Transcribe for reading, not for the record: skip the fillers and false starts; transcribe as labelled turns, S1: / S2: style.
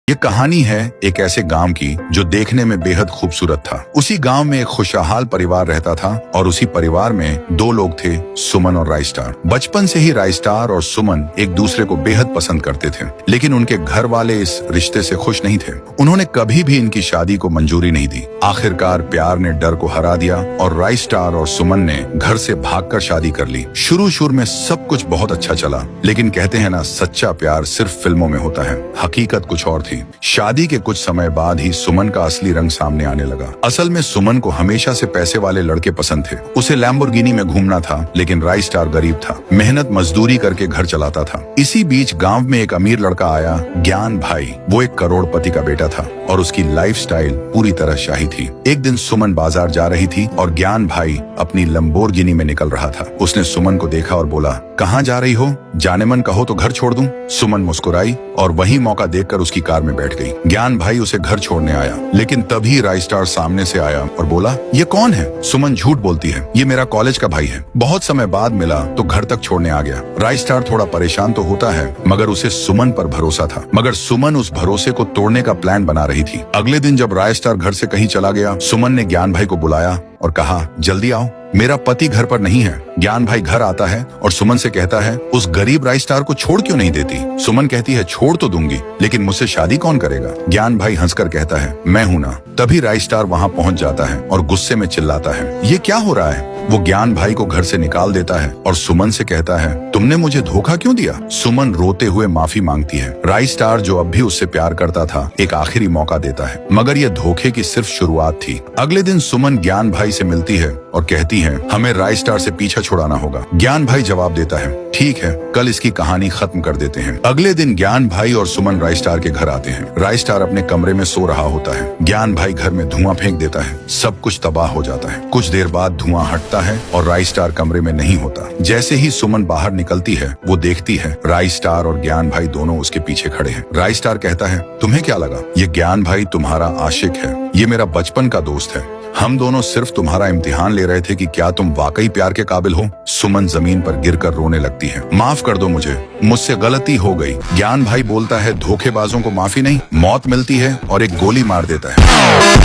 S1: ये कहानी है एक ऐसे गांव की जो देखने में बेहद खूबसूरत था। उसी गांव में एक खुशहाल परिवार रहता था और उसी परिवार में दो लोग थे, सुमन और राइस्टार। बचपन से ही राइस्टार और सुमन एक दूसरे को बेहद पसंद करते थे, लेकिन उनके घर वाले इस रिश्ते से खुश नहीं थे। उन्होंने कभी भी इनकी शादी को मंजूरी नहीं दी। आखिरकार प्यार ने डर को हरा दिया और राइस्टार और सुमन ने घर से भागकर शादी कर ली। शुरू में सब कुछ बहुत अच्छा चला, लेकिन कहते हैं ना, सच्चा प्यार सिर्फ फिल्मों में होता है, हकीकत कुछ और थी। शादी के कुछ समय बाद ही सुमन का असली रंग सामने आने लगा। असल में सुमन को हमेशा से पैसे वाले लड़के पसंद थे। उसे लैम्बोर्गिनी में घूमना था, लेकिन राइस्टार गरीब था, मेहनत मजदूरी करके घर चलाता था। इसी बीच गांव में एक अमीर लड़का आया, ज्ञान भाई। वो एक करोड़पति का बेटा था और उसकी लाइफस्टाइल पूरी तरह शाही थी। एक दिन सुमन बाजार जा रही थी और ज्ञान भाई अपनी लैम्बोर्गिनी में निकल रहा था। उसने सुमन को देखा और बोला, कहाँ जा रही हो? जाने मन कहो तो घर छोड़ दूं। सुमन मुस्कुराई और वही मौका देखकर उसकी कार में बैठ गई। ज्ञान भाई उसे घर छोड़ने आया, लेकिन तभी राइस्टार सामने से आया और बोला, ये कौन है? सुमन झूठ बोलती है, ये मेरा कॉलेज का भाई है। बहुत समय बाद मिला तो घर तक छोड़ने आ गया। राइस्टार थोड़ा परेशान तो होता है, मगर उसे सुमन पर भरोसा था। मगर सुमन उस भरोसे को तोड़ने का प्लान बना रही थी। अगले दिन जब राइस्टार घर से कहीं चला गया, सुमन ने ज्ञान भाई को बुलाया और कहा, जल्दी आओ, मेरा पति घर पर नहीं है। ज्ञान भाई घर आता है और सुमन से कहता है, उस गरीब राइस्टार को छोड़ क्यों नहीं देती? सुमन कहती है, छोड़ तो दूंगी, लेकिन मुझसे शादी कौन करेगा? ज्ञान भाई हंसकर कहता है, मैं हूं ना। तभी राइस्टार वहां पहुंच जाता है और गुस्से में चिल्लाता है, ये क्या हो रहा है? वो ज्ञान भाई को घर से निकाल देता है और सुमन से कहता है, तुमने मुझे धोखा क्यों दिया? सुमन रोते हुए माफी मांगती है। राइस्टार जो अब भी उससे प्यार करता था, एक आखिरी मौका देता है, मगर यह धोखे की सिर्फ शुरुआत थी। अगले दिन सुमन ज्ञान भाई से मिलती है और कहती है, हमें राइस्टार से पीछा छुड़ाना होगा। ज्ञान भाई जवाब देता है, ठीक है, कल इसकी कहानी खत्म कर देते हैं। अगले दिन ज्ञान भाई और सुमन राइस्टार के घर आते हैं। राइस्टार अपने कमरे में सो रहा होता है। ज्ञान भाई घर में धुआं फेंक देता है। सब कुछ तबाह हो जाता है। कुछ देर बाद धुआं हटता है और राइस्टार कमरे में नहीं होता। जैसे ही सुमन बाहर निकलती है, वो देखती है राइस्टार और ज्ञान भाई दोनों उसके पीछे खड़े हैं। राइस्टार कहता है, तुम्हें क्या लगा? ये ज्ञान भाई तुम्हारा आशिक है, ये मेरा बचपन का दोस्त है। हम दोनों सिर्फ तुम्हारा इम्तिहान ले रहे थे कि क्या तुम वाकई प्यार के काबिल हो। सुमन जमीन पर गिरकर रोने लगती है, माफ कर दो मुझे, मुझसे गलती हो गई। ज्ञान भाई बोलता है, धोखेबाजों को माफी नहीं, मौत मिलती है और एक गोली मार देता है।